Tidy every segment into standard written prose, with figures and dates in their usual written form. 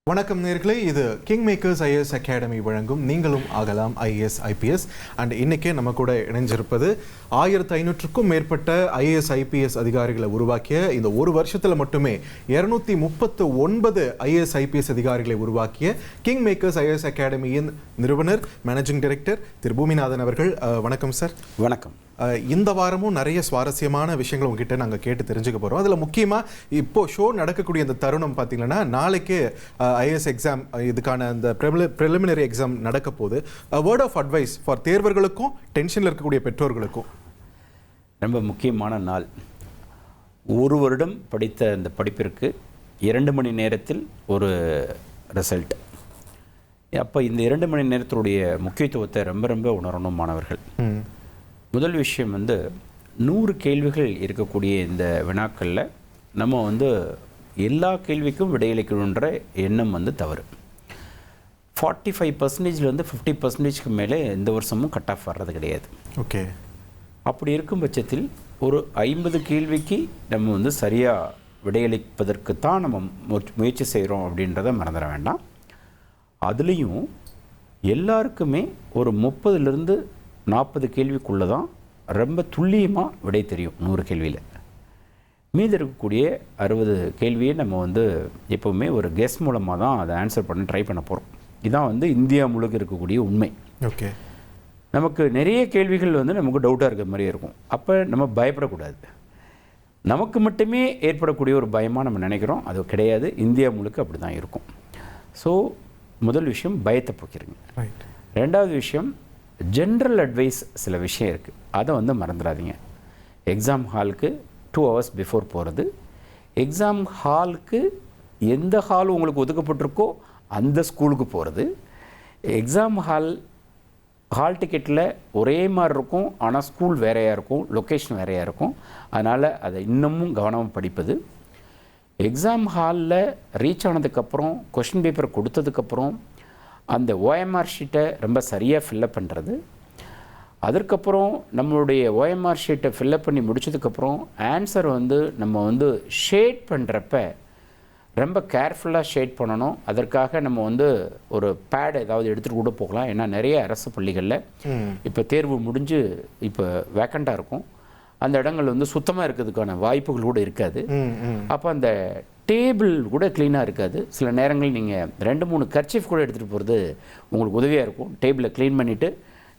வணக்கம் நேர்களே, இது கிங் மேக்கர்ஸ் ஐஏஎஸ் அகாடமி வழங்கும் நீங்களும் ஆகலாம் ஐஏஎஸ் ஐபிஎஸ். அண்ட் இன்னைக்கே நம்ம கூட இணைஞ்சிருப்பது 1500க்கும் மேற்பட்ட ஐஏஎஸ் ஐபிஎஸ் அதிகாரிகளை உருவாக்கிய, இந்த ஒரு வருஷத்தில் மட்டுமே 239 ஐஏஎஸ் ஐபிஎஸ் அதிகாரிகளை உருவாக்கிய கிங் மேக்கர்ஸ் ஐஏஎஸ் அகாடமியின் நிறுவனர், மேனேஜிங் டைரக்டர் திரு பூமிநாதன் அவர்கள். வணக்கம் சார். வணக்கம். இந்த வாரமும் நிறைய சுவாரஸ்யமான விஷயங்கள் உங்ககிட்ட நாங்கள் கேட்டு தெரிஞ்சுக்க போகிறோம். அதில் முக்கியமாக இப்போ ஷோ நடக்கக்கூடிய அந்த தருணம் பார்த்தீங்கன்னா, நாளைக்கு ஐஏஎஸ் எக்ஸாம், இதுக்கான அந்த ப்ரிலிமினரி எக்ஸாம் நடக்க போகுது. வேர்ட் ஆஃப் அட்வைஸ் ஃபார் தேர்வர்களுக்கும் டென்ஷனில் இருக்கக்கூடிய பெற்றோர்களுக்கும். ரொம்ப முக்கியமான நாள். ஒரு வருடம் படித்த அந்த படிப்பிற்கு 2 மணி நேரத்தில் ஒரு ரிசல்ட். அப்போ இந்த 2 மணி நேரத்தினுடைய முக்கியத்துவத்தை ரொம்ப உணரணும் மாணவர்கள். முதல் விஷயம் 100 கேள்விகள் இருக்கக்கூடிய இந்த வினாக்களில் நம்ம எல்லா கேள்விக்கும் விடையளிக்கணுன்ற எண்ணம் தவறு. 45%, 50%க்கு மேலே எந்த வருஷமும் கட் ஆஃப் வர்றது கிடையாது. ஓகே. அப்படி இருக்கும் பட்சத்தில் ஒரு 50 கேள்விக்கு நம்ம சரியாக விடையளிப்பதற்கு தான் நம்ம முயற்சி செய்கிறோம் அப்படின்றத மறந்துட வேண்டாம். அதுலேயும் எல்லாருக்குமே ஒரு 30லிருந்து 40 கேள்விக்குள்ளே தான் ரொம்ப துல்லியமாக விடை தெரியும் 100 கேள்வியில். மீதி இருக்கக்கூடிய 60 கேள்வியை நம்ம எப்போவுமே ஒரு கெஸ் மூலமாக தான் அதை ஆன்சர் பண்ண ட்ரை பண்ண போகிறோம். இதுதான் இந்தியா முழுக்க இருக்கக்கூடிய உண்மை. ஓகே. நமக்கு நிறைய கேள்விகள் நமக்கு டவுட்டாக இருக்கிற மாதிரியே இருக்கும். அப்போ நம்ம பயப்படக்கூடாது. நமக்கு மட்டுமே ஏற்படக்கூடிய ஒரு பயமாக நம்ம நினைக்கிறோம். அது கிடையாது. இந்தியா முழுக்க அப்படி தான் இருக்கும். ஸோ முதல் விஷயம், பயத்தை போக்கிடுங்க. ரெண்டாவது விஷயம், ஜென்ரல் அட்வைஸ். சில விஷயம் இருக்குது, அதை மறந்துடாதீங்க. எக்ஸாம் ஹாலுக்கு 2 hours பிஃபோர் போகிறது. எக்ஸாம் ஹாலுக்கு எந்த ஹால் உங்களுக்கு ஒதுக்கப்பட்டிருக்கோ அந்த ஸ்கூலுக்கு போகிறது. எக்ஸாம் ஹால் டிக்கெட்டில் ஒரே மாதிரி இருக்கும், ஆனால் ஸ்கூல் வேறையாக இருக்கும், லொக்கேஷன் வேறையாக இருக்கும். அதனால் அதை இன்னமும் கவனமாக படிப்பது. எக்ஸாம் ஹாலில் ரீச் ஆனதுக்கப்புறம், கொஷின் பேப்பர் கொடுத்ததுக்கப்புறம் அந்த ஓஎம்ஆர் ஷீட்டை ரொம்ப சரியாக ஃபில்லப் பண்ணுறது. அதற்கப்புறம் நம்மளுடைய ஓஎம்ஆர் ஷீட்டை ஃபில்லப் பண்ணி முடிச்சதுக்கப்புறம் ஆன்சர் நம்ம ஷேட் பண்ணுறப்ப ரொம்ப கேர்ஃபுல்லாக ஷேட் பண்ணணும். அதற்காக நம்ம ஒரு பேட் ஏதாவது எடுத்துகிட்டு கூட போகலாம். ஏன்னா நிறைய அரசு பள்ளிகளில் இப்போ தேர்வு முடிஞ்சு இப்போ வேக்கண்ட்டாக இருக்கும். அந்த இடங்கள் சுத்தமாக இருக்கிறதுக்கான வாய்ப்புகள் கூட இருக்காது. அப்போ அந்த டேபிள் கூட க்ளீனாக இருக்காது. சில நேரங்கள் நீங்கள் 2-3 கர்ச்சீஃப் கூட எடுத்துகிட்டு போகிறது உங்களுக்கு உதவியாக இருக்கும். டேபிளை க்ளீன் பண்ணிவிட்டு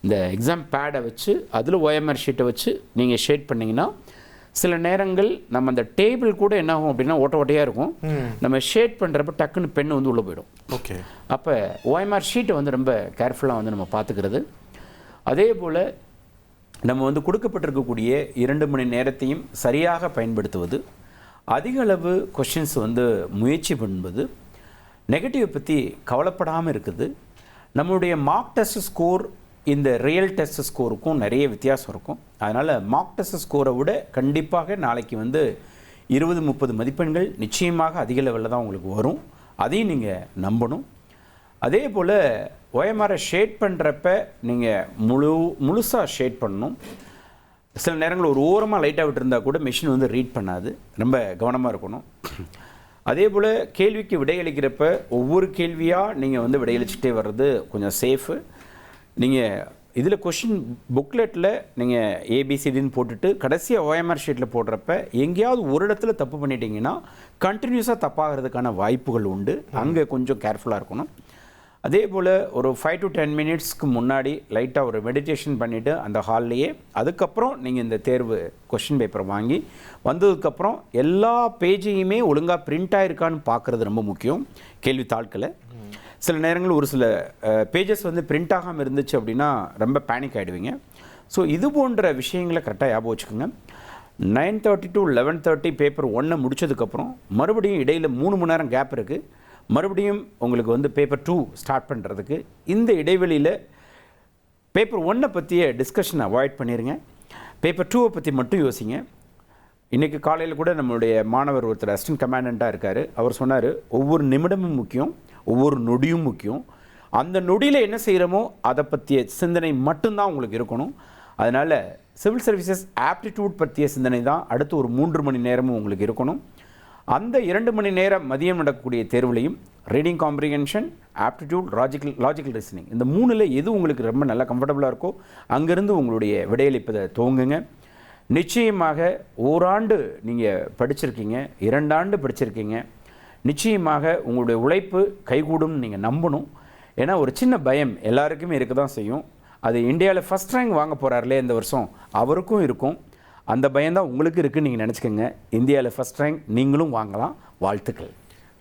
இந்த எக்ஸாம் பேடை வச்சு அதில் ஓஎம்ஆர் ஷீட்டை வச்சு நீங்கள் ஷேட் பண்ணிங்கன்னா, சில நேரங்கள் நம்ம அந்த டேபிள் கூட என்ன ஆகும் அப்படின்னா ஓட்டையாக இருக்கும். நம்ம ஷேட் பண்ணுறப்ப டக்குன்னு பெண்ணு உள்ளே போயிடும். ஓகே. அப்போ ஓஎம்ஆர் ஷீட்டை ரொம்ப கேர்ஃபுல்லாக நம்ம பார்த்துக்கிறது. அதே போல் நம்ம கொடுக்கப்பட்டிருக்கக்கூடிய 2 மணி நேரத்தையும் சரியாக பயன்படுத்துவது, அதிக அளவு கொஷின்ஸ் முயற்சி பண்ணுவது, நெகட்டிவ் பற்றி கவலைப்படாமல் இருக்குது. நம்மளுடைய மார்க் டெஸ்ட் ஸ்கோர் இந்த ரியல் டெஸ்ட் ஸ்கோருக்கும் நிறைய வித்தியாசம் இருக்கும். அதனால் மார்க் டெஸ்ட் ஸ்கோரை விட கண்டிப்பாக நாளைக்கு 20-30 மதிப்பெண்கள் நிச்சயமாக அதிக லெவலில் தான் உங்களுக்கு வரும். அதையும் நீங்கள் நம்பணும். அதே போல் ஓஎம்ஆரை ஷேட் பண்ணுறப்ப நீங்கள் முழுசாக ஷேட் பண்ணணும். சில நேரங்கள் ஒரு ஓரமாக லைட்டாக விட்டுருந்தால் கூட மிஷின் ரீட் பண்ணாது. ரொம்ப கவனமாக இருக்கணும். அதே போல் கேள்விக்கு விடையளிக்கிறப்ப ஒவ்வொரு கேள்வியாக நீங்கள் விடையளிச்சுட்டே வர்றது கொஞ்சம் சேஃபு. நீங்கள் இதில் கொஷின் புக்லெட்டில் நீங்கள் ஏபிசிடின்னு போட்டுட்டு கடைசியாக ஓஎம்ஆர் ஷீட்டில் போடுறப்ப எங்கேயாவது ஒரு இடத்துல தப்பு பண்ணிட்டீங்கன்னா கண்டினியூஸாக தப்பாகிறதுக்கான வாய்ப்புகள் உண்டு. அங்கே கொஞ்சம் கேர்ஃபுல்லாக இருக்கணும். அதே போல் ஒரு 5 to 10 மினிட்ஸ்க்கு முன்னாடி லைட்டாக ஒரு மெடிடேஷன் பண்ணிவிட்டு அந்த ஹால்லையே, அதுக்கப்புறம் நீங்கள் இந்த தேர்வு கொஷின் பேப்பரை வாங்கி வந்ததுக்கப்புறம் எல்லா பேஜையுமே ஒழுங்காக பிரிண்ட் ஆகிருக்கான்னு பார்க்குறது ரொம்ப முக்கியம். கேள்வித்தாட்களை சில நேரங்கள் ஒரு சில பேஜஸ் பிரிண்ட் ஆகாமல் இருந்துச்சு அப்படின்னா ரொம்ப பேனிக் ஆகிடுவீங்க. ஸோ இது போன்ற விஷயங்களை கரெக்டாக ஞாபகம் வச்சுக்கோங்க. 9:30 to 11:30 பேப்பர் 1 முடித்ததுக்கப்புறம் மறுபடியும் இடையில் 3 மணி நேரம் கேப் இருக்குது. மறுபடியும் உங்களுக்கு பேப்பர் 2 ஸ்டார்ட் பண்ணுறதுக்கு இந்த இடைவெளியில் பேப்பர் 1 பற்றிய டிஸ்கஷனை அவாய்ட் பண்ணிடுங்க. பேப்பர் 2 பற்றி மட்டும் யோசிங்க. இன்றைக்கி காலையில் கூட நம்மளுடைய மாணவர் ஒருத்தர் அசிஸ்டன்ட் கமாண்டண்ட்டாக இருக்கார். அவர் சொன்னார், ஒவ்வொரு நிமிடமும் முக்கியம், ஒவ்வொரு நொடியும் முக்கியம். அந்த நொடியில் என்ன செய்கிறோமோ அதை பற்றிய சிந்தனை மட்டும்தான் உங்களுக்கு இருக்கணும். அதனால் சிவில் சர்வீசஸ் ஆப்டிடியூட் பற்றிய சிந்தனை தான் அடுத்து ஒரு 3 மணி நேரமும் உங்களுக்கு இருக்கணும். அந்த 2 மணி நேரம் மதியம் நடக்கக்கூடிய தேர்வுலையும் reading comprehension, aptitude, logical reasoning, இந்த 3ல் எது உங்களுக்கு ரொம்ப நல்லா கம்ஃபர்டபுளாக இருக்கோ அங்கேருந்து உங்களுடைய விடையளிப்பதை துவங்குங்க. நிச்சயமாக ஓராண்டு நீங்கள் படிச்சிருக்கீங்க, 2 ஆண்டு படிச்சிருக்கீங்க, நிச்சயமாக உங்களுடைய உழைப்பு கைகூடும்னு நீங்கள் நம்பணும். ஏன்னா ஒரு சின்ன பயம் எல்லாருக்குமே இருக்க தான் செய்யும். அது இந்தியாவில் ஃபஸ்ட் ரேங்க் வாங்க போகிறார்களே இந்த வருஷம், அவருக்கும் இருக்கும். அந்த பயம்தான் உங்களுக்கு இருக்குன்னு நீங்கள் நினச்சிக்கோங்க. இந்தியாவில் ஃபஸ்ட் ரேங்க் நீங்களும் வாங்கலாம். வாழ்த்துக்கள்.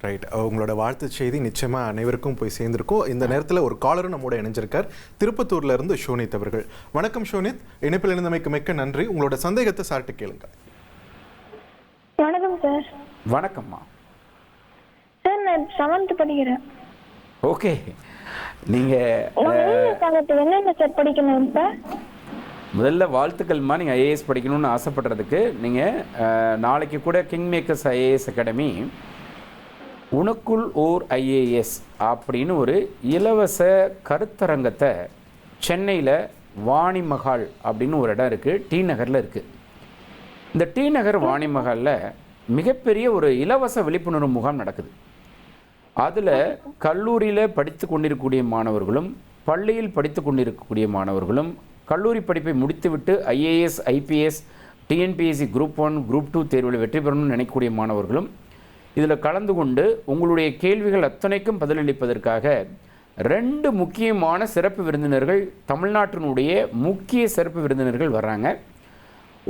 ரைட், உங்களோட வாழ்த்து செய்தி நிச்சயமாக அனைவருக்கும் போய் சேர்ந்திருக்கும். இந்த நேரத்தில் ஒரு காலரும் நம்மோட இணைஞ்சிருக்கார், திருப்பத்தூர்ல இருந்து ஷோனித் அவர்கள். வணக்கம் ஷோனித், இணைப்பில் இருந்தமைக்கு மிக்க நன்றி. உங்களோட சந்தேகத்தை சார்ட்டு கேளுங்க. வணக்கம் சார். வணக்கம்மா. சார் நான் 7th படிக்கிறேன். ஓகே, நீங்கள் என்னென்ன சார் படிக்கணும்? இப்போ முதல்ல வாழ்த்துக்கள்மா. நீங்கள் ஐஏஎஸ் படிக்கணும்னு ஆசைப்படுறதுக்கு நீங்கள் நாளைக்கு கூட கிங் மேக்கர்ஸ் ஐஏஎஸ் அகாடமி உனக்குள் ஓர் ஐஏஎஸ் அப்படின்னு ஒரு இலவச கருத்தரங்கத்தை சென்னையில் வாணி மஹால் அப்படின்னு ஒரு இடம் இருக்குது, டி நகரில் இருக்குது. இந்த டி நகர் வாணி மஹாலில் மிகப்பெரிய ஒரு இலவச விழிப்புணர்வு முகாம் நடக்குது. அதில் கல்லூரியில் படித்து கொண்டிருக்கக்கூடிய மாணவர்களும், பள்ளியில் படித்து கொண்டிருக்கக்கூடிய மாணவர்களும், கல்லூரி படிப்பை முடித்துவிட்டு IAS, IPS, TNPSC group 1, group 2 தேர்வில் வெற்றி பெறணும்னு நினைக்கக்கூடிய மாணவர்களும் இதில் கலந்து கொண்டு உங்களுடைய கேள்விகள் அத்தனைக்கும் பதிலளிப்பதற்காக 2 முக்கியமான சிறப்பு விருந்தினர்கள், தமிழ்நாட்டினுடைய முக்கிய சிறப்பு விருந்தினர்கள் வர்றாங்க.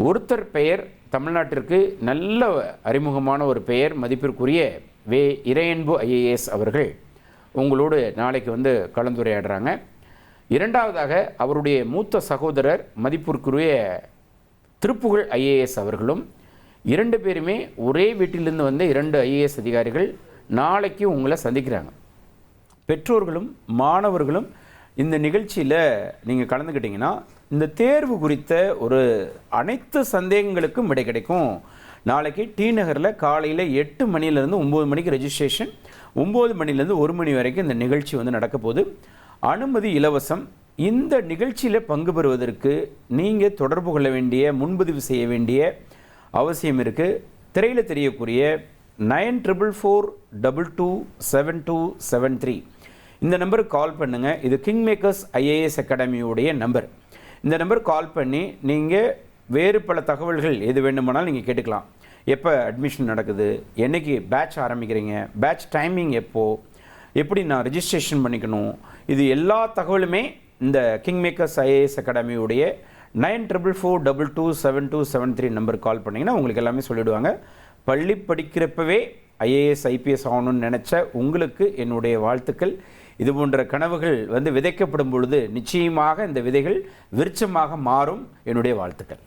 ஒருத்தர் பெயர் தமிழ்நாட்டிற்கு நல்ல அறிமுகமான ஒரு பெயர், மதிப்பிற்குரிய வே. இறையன்பு ஐஏஎஸ் அவர்கள் உங்களோடு நாளைக்கு வந்து கலந்துரையாடுறாங்க. இரண்டாவதாக அவருடைய மூத்த சகோதரர் மதிப்பிற்குரிய திருப்புகழ் ஐஏஎஸ் அவர்களும், 2 பேருமே ஒரே வீட்டிலிருந்து வந்த 2 ஐஏஎஸ் அதிகாரிகள் நாளைக்கு உங்களை சந்திக்கிறாங்க. பெற்றோர்களும் மாணவர்களும் இந்த நிகழ்ச்சியில் நீங்கள் கலந்துக்கிட்டிங்கன்னா இந்த தேர்வு குறித்த ஒரு அனைத்து சந்தேகங்களுக்கும் விடை கிடைக்கும். நாளைக்கு டி நகரில் காலையில் 8 மணிலேருந்து 9 மணிக்கு ரெஜிஸ்ட்ரேஷன், 9 மணிலேருந்து 1 மணி வரைக்கும் இந்த நிகழ்ச்சி வந்து நடக்க போகுது. அனுமதி இலவசம். இந்த நிகழ்ச்சியில் பங்கு பெறுவதற்கு நீங்கள் தொடர்பு கொள்ள வேண்டிய, முன்பதிவு செய்ய வேண்டிய அவசியம் இருக்குது. திரையில் தெரியக்கூடிய 9444227273 இந்த நம்பருக்கு கால் பண்ணுங்கள். இது கிங் மேக்கர்ஸ் ஐஏஎஸ் அகாடமியோடைய நம்பர். இந்த நம்பர் கால் பண்ணி நீங்கள் வேறு பல தகவல்கள் எது வேண்டுமானாலும் நீங்கள் கேட்டுக்கலாம். எப்போ அட்மிஷன் நடக்குது, என்றைக்கு பேட்ச் ஆரம்பிக்கிறீங்க, பேட்ச் டைமிங் எப்போது, எப்படி நான் ரெஜிஸ்ட்ரேஷன் பண்ணிக்கணும், இது எல்லா தகவலுமே இந்த கிங் மேக்கர்ஸ் ஐஏஎஸ் அகாடமியோடைய 9444227273 நம்பருக்கு கால் பண்ணிங்கன்னா உங்களுக்கு எல்லாமே சொல்லிவிடுவாங்க. பள்ளி படிக்கிறப்பவே ஐஏஎஸ், ஐபிஎஸ் ஆகணும்னு நினச்ச உங்களுக்கு என்னுடைய வாழ்த்துக்கள். இது போன்ற கனவுகள் வந்து விதைக்கப்படும் பொழுது நிச்சயமாக இந்த விதைகள் விருட்சமாக மாறும். என்னுடைய வாழ்த்துக்கள்.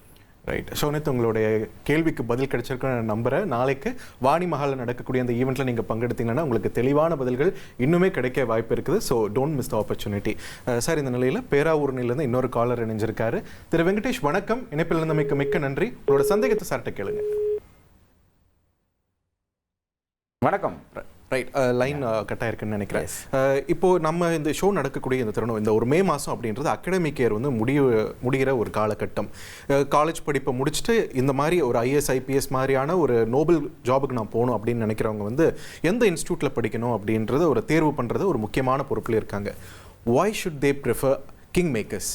ரைட் ஷோனித், உங்களுடைய கேள்விக்கு பதில் கிடைச்சிருக்க நம்புற நாளைக்கு வாணி மஹாலில் நடக்கக்கூடிய அந்த ஈவெண்ட்டில் நீங்கள் பங்கெடுத்தீங்கன்னா உங்களுக்கு தெளிவான பதில்கள் இன்னுமே கிடைக்க வாய்ப்பு இருக்குது. So don't miss the opportunity. Sir, இந்த நிலையில் பேராவூர்னிலேருந்து இன்னொரு காலர் இணைஞ்சிருக்காரு. திரு வெங்கடேஷ், வணக்கம். இணைப்பில் இருந்தமைக்கு மிக்க நன்றி. உங்களோட சந்தேகத்தை சார்ட்ட கேளுங்க. வணக்கம். ரைட், லைன் கட்டாக இருக்குன்னு நினைக்கிறேன். இப்போது நம்ம இந்த ஷோ நடக்கக்கூடிய இந்த தருணம், இந்த ஒரு மே மாதம் அப்படின்றது அகாடமிக் இயர் வந்து முடிகிற ஒரு காலகட்டம். காலேஜ் படிப்பை முடிச்சுட்டு இந்த மாதிரி ஒரு ஐஏஎஸ், ஐபிஎஸ் மாதிரியான ஒரு நோபல் ஜாபுக்கு நான் போகணும் அப்படின்னு நினைக்கிறவங்க வந்து எந்த இன்ஸ்டியூட்டில் படிக்கணும் அப்படின்றத ஒரு தேர்வு பண்ணுறது ஒரு முக்கியமான பொறுப்பில் இருக்காங்க. வாய் should they prefer king makers?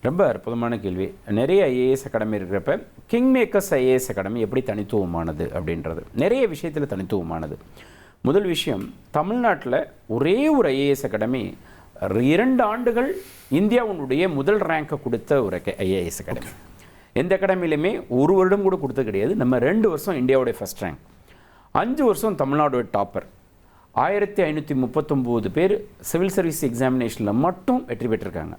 ரொம்ப அற்புதமான கேள்வி. நிறைய ஐஏஎஸ் அகாடமி இருக்கிறப்ப கிங் மேக்கர்ஸ் ஐஏஎஸ் அகாடமி எப்படி தனித்துவமானது அப்படின்றது நிறைய விஷயத்தில் தனித்துவமானது. முதல் விஷயம், தமிழ்நாட்டில் ஒரே ஒரு ஐஏஎஸ் அகாடமி 2 ஆண்டுகள் இந்தியாவுடைய முதல் ரேங்கை கொடுத்த ஒரு ஐஏஎஸ் அகாடமி. எந்த அகாடமியிலுமே 1 வருடம் கூட கொடுத்தது கிடையாது. நம்ம 2 வருஷம் இந்தியாவுடைய ஃபஸ்ட் ரேங்க், 5 வருஷம் தமிழ்நாடுடைய டாப்பர். 1539 பேர் சிவில் சர்வீஸ் எக்ஸாமினேஷனில் மட்டும் வெற்றி பெற்றிருக்காங்க.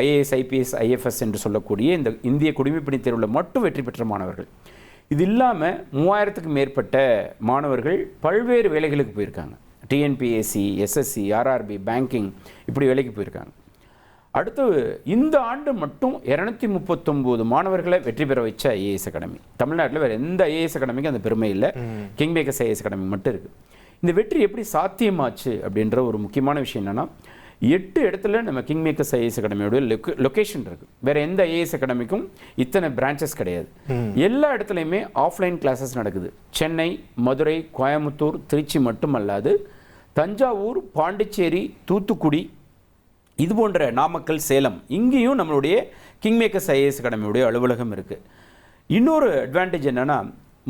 ஐஏஎஸ், ஐபிஎஸ், ஐஎஃப்எஸ் என்று சொல்லக்கூடிய இந்த இந்திய குடிமைப்பணி தேர்வில் மட்டும் வெற்றி பெற்ற மாணவர்கள். இது இல்லாமல் 3000க்கும் மேற்பட்ட மாணவர்கள் பல்வேறு வேலைகளுக்கு போயிருக்காங்க. டிஎன்பிஎஸ்சி, எஸ்எஸ்சி, ஆர்ஆர்பி, பேங்கிங், இப்படி வேலைக்கு போயிருக்காங்க. அடுத்து இந்த ஆண்டு மட்டும் 239 மாணவர்களை வெற்றி பெற வச்ச ஐஏஎஸ் அகாடமி. தமிழ்நாட்டில் வேறு எந்த ஐஏஎஸ் அகாடமிக்கும் அந்த பெருமை இல்லை, கிங் மேக்கர்ஸ் ஐஏஎஸ் அகாடமி மட்டும் இருக்குது. இந்த வெற்றி எப்படி சாத்தியமாச்சு அப்படின்ற ஒரு முக்கியமான விஷயம் என்னென்னா, 8 இடத்துல நம்ம கிங் மேக்கர்ஸ் ஐஏஎஸ் அகாடமியோட லொக்கேஷன் இருக்குது. வேறு எந்த ஐஏஎஸ் அகாடமிக்கும் இத்தனை பிரான்ச்சஸ் கிடையாது. எல்லா இடத்துலையுமே ஆஃப்லைன் கிளாஸஸ் நடக்குது. சென்னை, மதுரை, கோயம்புத்தூர், திருச்சி மட்டுமல்லாது தஞ்சாவூர், பாண்டிச்சேரி, தூத்துக்குடி, இது போன்ற நாமக்கல், சேலம், இங்கேயும் நம்மளுடைய கிங் மேக்கர்ஸ் ஐஏஎஸ் அகாடமியுடைய அலுவலகம் இருக்குது. இன்னொரு அட்வான்டேஜ் என்னென்னா,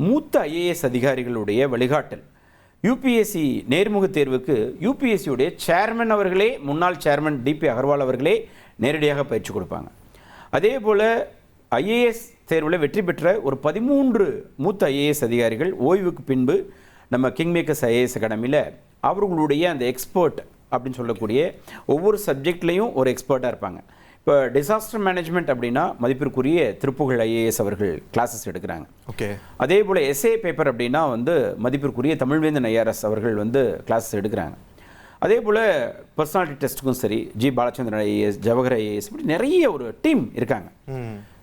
மூத்த ஐஏஎஸ் அதிகாரிகளுடைய வழிகாட்டல். யூபிஎஸ்சி நேர்முக தேர்வுக்கு யூபிஎஸ்சியுடைய சேர்மன் அவர்களே, முன்னாள் சேர்மன் டிபி அகர்வால் அவர்களே நேரடியாக பயிற்சி கொடுப்பாங்க. அதே போல் ஐஏஎஸ் தேர்வில் வெற்றி பெற்ற ஒரு 13 மூத்த ஐஏஎஸ் அதிகாரிகள் ஓய்வுக்கு பின்பு நம்ம கிங் மேக்கர்ஸ் ஐஏஎஸ் அகாடமியில் அவர்களுடைய அந்த எக்ஸ்பர்ட் அப்படின்னு சொல்லக்கூடிய ஒவ்வொரு சப்ஜெக்ட்லேயும் ஒரு எக்ஸ்பர்ட்டாக இருப்பாங்க. இப்போ டிசாஸ்டர் மேனேஜ்மெண்ட் அப்படின்னா மதிப்பிற்குரிய திருப்புகழ் ஐஏஎஸ் அவர்கள் கிளாஸஸ் எடுக்கிறாங்க. ஓகே. அதே போல் எஸ்ஏ பேப்பர் அப்படின்னா மதிப்பிற்குரிய தமிழ்வேந்தன் ஐஆர்எஸ் அவர்கள் கிளாஸஸ் எடுக்கிறாங்க. அதே போல் பர்சனாலிட்டி டெஸ்ட்டுக்கும் சரி, G Balachandran IAS, Jawahar IAS, இப்படி நிறைய ஒரு டீம் இருக்காங்க.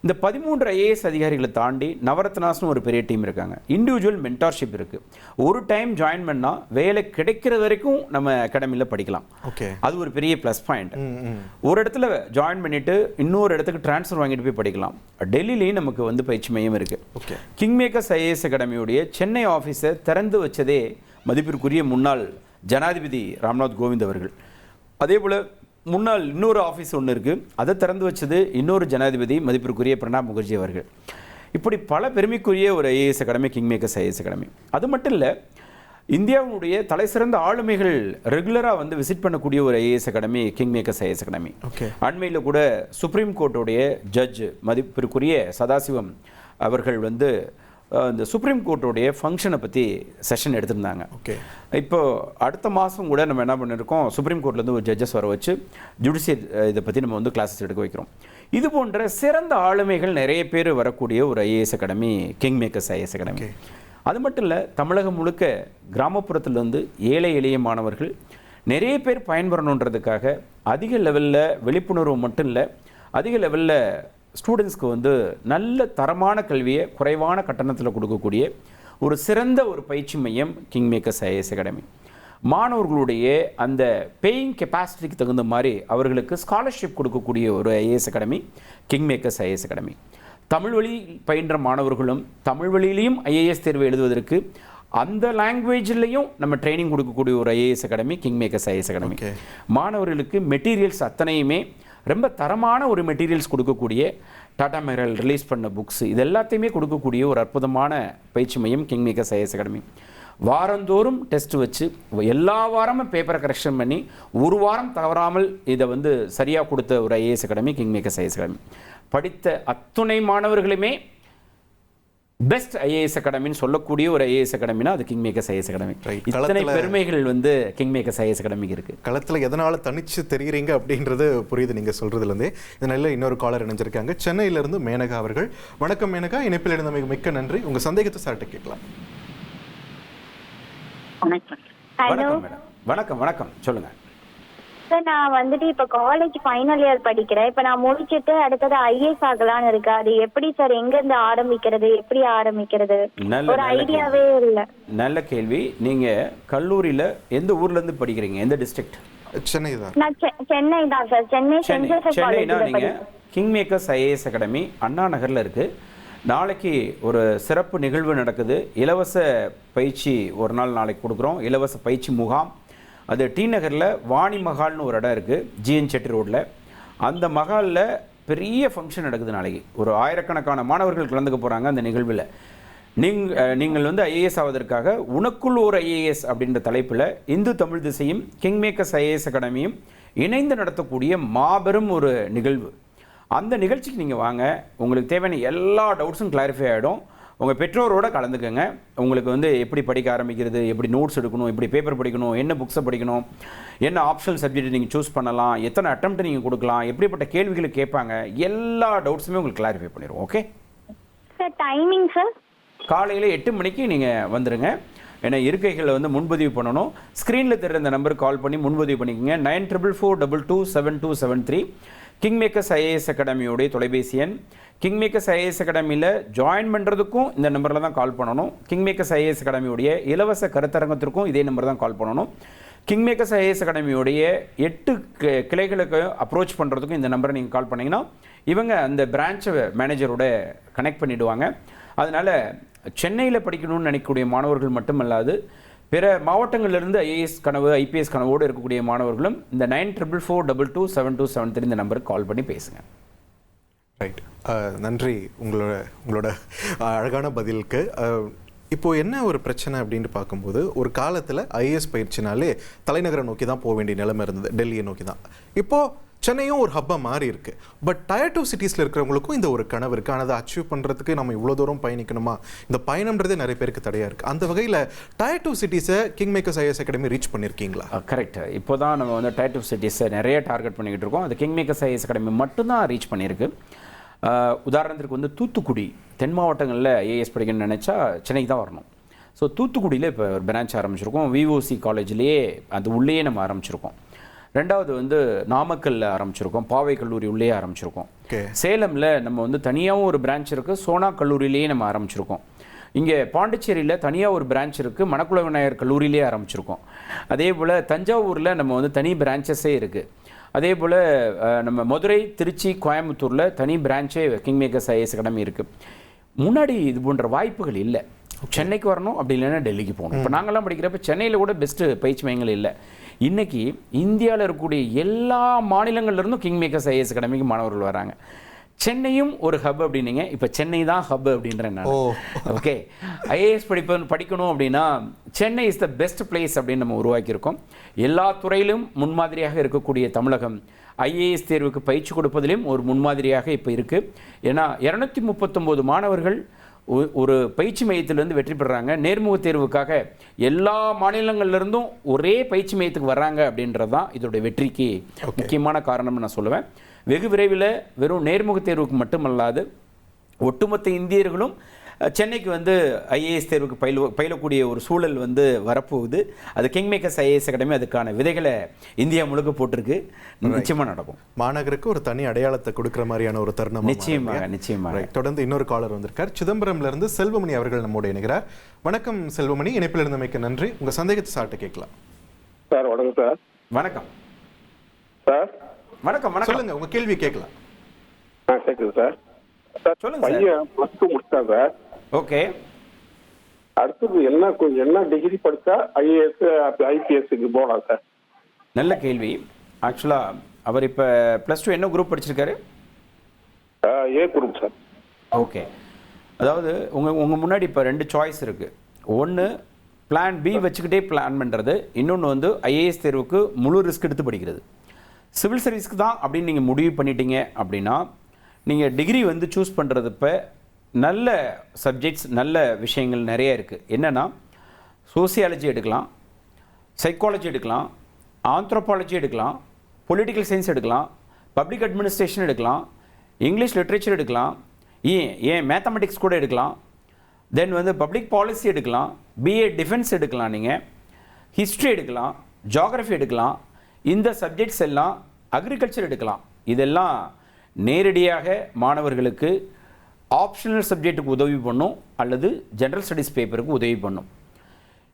இந்த 13 ஐஏஎஸ் அதிகாரிகளை தாண்டி நவரத்னாஸ்னு ஒரு பெரிய டீம் இருக்காங்க. இண்டிவிஜுவல் மென்டார்ஷிப் இருக்குது. ஒரு டைம் ஜாயின் பண்ணால் வேலை கிடைக்கிற வரைக்கும் நம்ம அகாடமியில் படிக்கலாம். ஓகே. அது ஒரு பெரிய ப்ளஸ் பாயிண்ட். ஒரு இடத்துல ஜாயின் பண்ணிவிட்டு இன்னொரு இடத்துக்கு ட்ரான்ஸ்ஃபர் வாங்கிட்டு போய் படிக்கலாம். டெல்லியிலையும் நமக்கு பயிற்சி மையம் இருக்குது. ஓகே. கிங் மேக்கர்ஸ் ஐஏஎஸ் அகாடமியுடைய சென்னை ஆஃபீஸை திறந்து வச்சதே மதிப்பிற்குரிய முன்னாள் ஜனாதிபதி ராம்நாத் கோவிந்த் அவர்கள். அதே போல் முன்னாள் இன்னொரு ஆஃபீஸ் ஒன்று இருக்குது, அதை திறந்து வச்சது இன்னொரு ஜனாதிபதி மதிப்பிற்குரிய பிரணாப் முகர்ஜி அவர்கள். இப்படி பல பெருமைக்குரிய ஒரு IAS academy king Makers IAS academy. அது மட்டும் இல்லை, இந்தியாவுடைய தலை சிறந்த ஆளுமைகள் ரெகுலராக விசிட் பண்ணக்கூடிய ஒரு IAS academy king Makers IAS academy. Okay. அண்மையில் கூட சுப்ரீம் கோர்ட்டுடைய ஜட்ஜ் மதிப்பிற்குரிய சதாசிவம் அவர்கள் இந்த சுப்ரீம் கோர்ட்டுடைய ஃபங்க்ஷனை பற்றி செஷன் எடுத்திருந்தாங்க. ஓகே. இப்போ அடுத்த மாதம் கூட நம்ம என்ன பண்ணியிருக்கோம், சுப்ரீம் கோர்ட்லேருந்து ஒரு ஜட்ஜஸ் வர வச்சு ஜுடிஷியல் இதை பற்றி நம்ம கிளாஸஸ் எடுக்க வைக்கிறோம். இது போன்ற சிறந்த ஆளுமைகள் நிறைய பேர் வரக்கூடிய ஒரு IAS academy king Makers IAS academy. அது மட்டும் இல்லை, தமிழகம் முழுக்க கிராமப்புறத்திலிருந்து ஏழை எளிய மாணவர்கள் நிறைய பேர் பயன்பெறணுன்றதுக்காக அதிக லெவலில் விழிப்புணர்வு மட்டும் இல்லை, அதிக லெவலில் ஸ்டூடெண்ட்ஸ்க்கு நல்ல தரமான கல்வியை குறைவான கட்டணத்தில் கொடுக்கக்கூடிய ஒரு சிறந்த ஒரு பயிற்சி மையம் கிங் மேக்கர்ஸ் ஐஏஎஸ் அகாடமி. மாணவர்களுடைய அந்த பேயிங் கெப்பாசிட்டிக்கு தகுந்த மாதிரி அவர்களுக்கு ஸ்காலர்ஷிப் கொடுக்கக்கூடிய ஒரு IAS academy king Makers IAS academy. Tamil வழி பயின்ற மாணவர்களும் தமிழ் வழியிலையும் ஐஏஎஸ் தேர்வு எழுதுவதற்கு அந்த லாங்குவேஜ்லையும் நம்ம ட்ரைனிங் கொடுக்கக்கூடிய ஒரு IAS academy king Makers IAS academy. மாணவர்களுக்கு மெட்டீரியல்ஸ் அத்தனையுமே ரொம்ப தரமான ஒரு மெட்டீரியல்ஸ் கொடுக்கக்கூடிய, டாடா மெஹரல் ரிலீஸ் பண்ண புக்ஸ், இது எல்லாத்தையுமே கொடுக்கக்கூடிய ஒரு அற்புதமான பயிற்சி மையம் கிங் மேக்கர்ஸ் ஐஏஎஸ் அகாடமி. வாரந்தோறும் டெஸ்ட் வச்சு எல்லா வாரமும் பேப்பரை கரெக்ஷன் பண்ணி ஒரு வாரம் தவறாமல் இதை சரியாக கொடுத்த ஒரு IAS academy king Makers IAS academy. படித்த அத்துணை மாணவர்களுமே பெஸ்ட் ஐஏஎஸ் அகாடமின்னு சொல்லக்கூடிய ஒரு ஐஏஎஸ் அகாடமினா அது கிங் மேக்கர்ஸ் ஐஏஎஸ் அகாடமி. இத்தனை பெருமைகள் கிங் மேக்கர்ஸ் ஐஏஎஸ் அகாடமிக்கு இருக்கு. களத்தில் எதனால தனிச்சு தெரியுறீங்க அப்படின்றது புரியுது நீங்க சொல்றதுலேருந்தே. இதனால இன்னொரு காலர் இணைஞ்சிருக்காங்க, சென்னையிலிருந்து மேனகா அவர்கள். வணக்கம் மேனகா, இணைப்பில் இருந்த மிக்க நன்றி. உங்க சந்தேகத்தை சார்ட்ட கேட்கலாம். வணக்கம் மேடம். வணக்கம் வணக்கம், சொல்லுங்க சார். நான் இப்போ காலேஜ் ஃபைனல் இயர் படிக்கிறேன். இப்போ நான் முடிச்சிட்டு அடுத்தது ஐஏஎஸ் ஆகலான்னு இருக்கு. அது எப்படி சார், எங்க இருந்து ஆரம்பிக்கிறது, எப்படி ஆரம்பிக்கிறது, ஒரு ஐடியாவே இல்லை. நல்ல கேள்வி. நீங்க கல்லூரியில எந்த ஊர்ல இருந்து படிக்கிறீங்க, எந்த டிஸ்ட்ரிக்ட்? சென்னை தான். நான் சென்னை தான் சார். சென்னைனா நீங்க கிங் மேக்கர்ஸ் ஐஏஎஸ் அகாடமி அண்ணா நகர்ல இருக்கு. நாளைக்கு ஒரு சிறப்பு நிகழ்வு நடக்குது. இலவச பயிற்சி ஒரு நாள் நாளைக்கு கொடுக்குறோம், இலவச பயிற்சி முகாம். அது டி நகரில் வாணி மஹால்னு ஒரு இடம் இருக்குது, ஜிஎன் செட்டி ரோட்டில். அந்த மஹாலில் பெரிய ஃபங்க்ஷன் நடக்குது. நாளைக்கு ஒரு ஆயிரக்கணக்கான மாணவர்கள் கலந்துக்க போகிறாங்க அந்த நிகழ்வில். நீங்கள் ஐஏஎஸ் ஆவதற்காக உனக்குள் ஒரு ஐஏஎஸ் அப்படின்ற தலைப்பில் இந்து தமிழ் திசையும் கிங் மேக்கர்ஸ் ஐஏஎஸ் அகாடமியும் இணைந்து நடத்தக்கூடிய மாபெரும் ஒரு நிகழ்வு. அந்த நிகழ்ச்சிக்கு நீங்கள் வாங்க. உங்களுக்கு தேவையான எல்லா டவுட்ஸும் கிளாரிஃபை ஆகிடும். உங்கள் பெற்றோரோட கலந்துக்கங்க. உங்களுக்கு எப்படி படிக்க ஆரம்பிக்கிறது, எப்படி நோட்ஸ் எடுக்கணும், எப்படி பேப்பர் படிக்கணும், என்ன புக்ஸை படிக்கணும், என்ன ஆப்ஷனல் சப்ஜெக்ட் நீங்கள் சூஸ் பண்ணலாம், எத்தனை அட்டெம்ப்ட் நீங்கள் கொடுக்கலாம், எப்படிப்பட்ட கேள்விகளை கேட்பாங்க, எல்லா டவுட்ஸுமே உங்களுக்கு கிளாரிஃபை பண்ணிடுவோம். Okay sir. டைமிங் சார் காலையில் 8 மணிக்கு நீங்கள் வந்துடுங்க. ஏன்னா இருக்கைகளை முன்பதிவு பண்ணணும். ஸ்க்ரீனில் தெரிகிற இந்த நம்பருக்கு கால் பண்ணி முன்பதிவு பண்ணிக்கோங்க. 9444227273 கிங் மேக்கர்ஸ் ஐஏஎஸ் அகாடமியோடைய தொலைபேசி எண். கிங் மேக்கர்ஸ் ஐஏஎஸ் அகாடமியில் ஜாயின் பண்ணுறதுக்கும் இந்த நம்பரில் தான் கால் பண்ணணும். கிங் மேக்கர்ஸ் ஐஏஎஸ் அகாடமியோடைய இலவச கருத்தரங்கத்திற்கும் இதே நம்பர் தான் கால் பண்ணணும். கிங் மேக்கர்ஸ் ஐஏஎஸ் அகாடமியோடைய 8 கிளைகளுக்கு அப்ரோச் பண்ணுறதுக்கும் இந்த நம்பரை நீங்கள் கால் பண்ணிங்கன்னா இவங்க அந்த பிரான்ச் மேனேஜரோட கனெக்ட் பண்ணிவிடுவாங்க. அதனால் சென்னையில் படிக்கணும்னு நினைக்கக்கூடிய மாணவர்கள் மட்டுமல்லாது பிற மாவட்டங்களிலிருந்து ஐஏஎஸ் கனவு ஐபிஎஸ் கனவோடு இருக்கக்கூடிய மாணவர்களும் இந்த 9442227273 இந்த நம்பருக்கு கால் பண்ணி பேசுங்க. ரைட், நன்றி உங்களோட அழகான பதிலுக்கு. இப்போது என்ன ஒரு பிரச்சனை அப்படின்னு பார்க்கும்போது, ஒரு காலத்தில் ஐஏஎஸ் பயிற்சினாலே தலைநகரை நோக்கி தான் போக வேண்டிய நிலைமை இருந்தது, டெல்லியை நோக்கி தான். இப்போது சென்னையும் ஒரு ஹப்பாக மாறி இருக்கு. பட் Tier 2 சிட்டிஸில் இருக்கிறவங்களுக்கும் இந்த ஒரு கனவு இருக்குது. ஆனால் அதை அச்சீவ் பண்ணுறதுக்கு நம்ம இவ்வளோ தூரம் பயணிக்கணுமா? இந்த பயணம்ன்றதே நிறைய பேருக்கு தடையாக இருக்குது. அந்த வகையில் Tier 2 சிட்டிஸை King Makers IAS academy reach பண்ணியிருக்கீங்களா? கரெக்ட். இப்போ தான் நம்ம வந்து Tier 2 சிட்டிஸை நிறைய டார்கெட் பண்ணிக்கிட்டு இருக்கோம். அது கிங் மேக்கர்ஸ் ஐஏஎஸ் அகாடமி மட்டும்தான் ரீச் பண்ணியிருக்கு. உதாரணத்திற்கு வந்து தூத்துக்குடி, தென் மாவட்டங்களில் ஐஏஎஸ் படிக்கணும்னு நினச்சா சென்னைக்கு தான் வரணும். ஸோ தூத்துக்குடியில் இப்போ ஒரு பிரான்ச் ஆரம்பிச்சிருக்கோம். விஓசி காலேஜ்லேயே அது உள்ளேயே நம்ம ஆரம்பிச்சிருக்கோம். ரெண்டாவது வந்து நாமக்கல்ல ஆரம்பிச்சிருக்கோம், பாவை கல்லூரி உள்ளே ஆரம்பிச்சிருக்கோம். சேலமில் நம்ம வந்து தனியாகவும் ஒரு பிரான்ச் இருக்குது, சோனா கல்லூரியிலேயே நம்ம ஆரம்பிச்சிருக்கோம். இங்கே பாண்டிச்சேரியில் தனியாக ஒரு பிரான்ச் இருக்குது, மணக்குள விநாயகர் கல்லூரியிலே ஆரம்பிச்சிருக்கோம். அதே போல் தஞ்சாவூரில் நம்ம வந்து தனி பிரான்ச்சஸே இருக்குது. அதே போல் நம்ம மதுரை, திருச்சி, கோயம்புத்தூரில் தனி பிரான்ச்சே கிங் மேக்கர்ஸ் ஐஏஎஸ் அகாடமி இருக்குது. முன்னாடி இது போன்ற வாய்ப்புகள் இல்லை. சென்னைக்கு வரணும், அப்படி இல்லைன்னா டெல்லிக்கு போகணும். இப்போ நாங்கள்லாம் படிக்கிறப்ப சென்னையில் கூட பெஸ்ட்டு பயிற்சி மையங்கள் இல்லை. இன்றைக்கி இந்தியாவில் இருக்கக்கூடிய எல்லா மாநிலங்கள்லேருந்தும் கிங் மேக்கர்ஸ் ஐஏஎஸ் அகாடமிக்கு மாணவர்கள் வராங்க. சென்னையும் ஒரு ஹப் அப்படின்னீங்க, இப்போ சென்னை தான் ஹப் அப்படின்றேன் நான். ஓகே, ஐஏஎஸ் படிக்கணும் அப்படின்னா Chennai is the best place அப்படின்னு நம்ம உருவாக்கியிருக்கோம். எல்லா துறையிலும் முன்மாதிரியாக இருக்கக்கூடிய தமிழகம் ஐஏஎஸ் தேர்வுக்கு பயிற்சி கொடுப்பதிலும் ஒரு முன்மாதிரியாக இப்போ இருக்குது. ஏன்னா 239 மாணவர்கள் ஒரு பயிற்சி மையத்திலேருந்து வெற்றி பெறாங்க. நேர்முக தேர்வுக்காக எல்லா மாநிலங்கள்லேருந்தும் ஒரே பயிற்சி மையத்துக்கு வர்றாங்க அப்படின்றது தான் இதோட வெற்றிக்கு முக்கியமான காரணம்னு நான் சொல்லுவேன். வெகு விரைவில் வெறும் நேர்முக தேர்வுக்கு மட்டுமல்லாது ஒட்டுமொத்த இந்தியர்களும் சென்னைக்கு வந்து ஐஏஎஸ் தேர்வுக்கு பயிலக்கூடிய ஒரு சூழல் வந்து வரப்போகுது. அது கிங் மேக்கர்ஸ் ஐஏஎஸ் அகாடமி அதுக்கான விதைகளை இந்தியா முழுக்க போட்டிருக்கு. நிச்சயமாக நடக்கும். மாநகருக்கு ஒரு தனி அடையாளத்தை கொடுக்குற மாதிரியான ஒரு தருணம். நிச்சயமாக. தொடர்ந்து இன்னொரு காலர் வந்திருக்கார். சிதம்பரம்ல இருந்து செல்வமணி அவர்கள் நம்மோட இணைகிறார். வணக்கம் செல்வமணி, இணைப்பில் இருந்தமைக்கு நன்றி. உங்க சந்தேகத்தை சார்ட்ட கேட்கலாம். சார் வணக்கம் சார். வணக்கம் சார். வணக்கம். சொல்லுங்க, உங்க கேள்வி கேட்கலாம். கேட்குது சார். சொல்லுங்க. பையன் +2 முடிச்சிட்டான் சார். ஓகே. அடுத்தது என்ன டிகிரி படிச்சா ஐஏஎஸ் ஐபிஎஸ்க்கு போகலாம் சார்? நல்ல கேள்வி. ஆக்சுவலாக அவர் இப்போ +2 என்ன குரூப் படிச்சிருக்காரு? A group sir. ஓகே. அதாவது உங்கள் முன்னாடி இப்போ 2 சாய்ஸ் இருக்குது. ஒன்று பிளான் பி வச்சுக்கிட்டே பிளான் பண்ணுறது, இன்னொன்று வந்து ஐஏஎஸ் தேர்வுக்கு முழு ரிஸ்க் எடுத்து படிக்கிறது. சிவில் சர்வீஸ்க்கு தான் அப்படின்னு நீங்கள் முடிவு பண்ணிட்டீங்க அப்படின்னா நீங்கள் டிகிரி வந்து சூஸ் பண்ணுறது இப்போ நல்ல சப்ஜெக்ட்ஸ், நல்ல விஷயங்கள் நிறைய இருக்குது. என்னென்னா சோசியாலஜி எடுக்கலாம், சைக்காலஜி எடுக்கலாம், ஆந்த்ரோபாலஜி எடுக்கலாம், பொலிட்டிக்கல் சயின்ஸ் எடுக்கலாம், பப்ளிக் அட்மினிஸ்ட்ரேஷன் எடுக்கலாம், இங்கிலீஷ் லிட்ரேச்சர் எடுக்கலாம், ஏன் மேத்தமெட்டிக்ஸ் கூட எடுக்கலாம், தென் வந்து பப்ளிக் பாலிசி எடுக்கலாம், பிஏ டிஃபென்ஸ் எடுக்கலாம், நீங்கள் ஹிஸ்ட்ரி எடுக்கலாம், ஜியாகிரஃபி எடுக்கலாம், இந்த சப்ஜெக்ட்ஸ் எல்லாம் அக்ரிகல்ச்சர் எடுக்கலாம். இதெல்லாம் நேரடியாக மாணவர்களுக்கு ஆப்ஷனல் சப்ஜெக்ட்டுக்கு உதவி பண்ணும் அல்லது ஜென்ரல் ஸ்டடீஸ் பேப்பருக்கு உதவி பண்ணும்.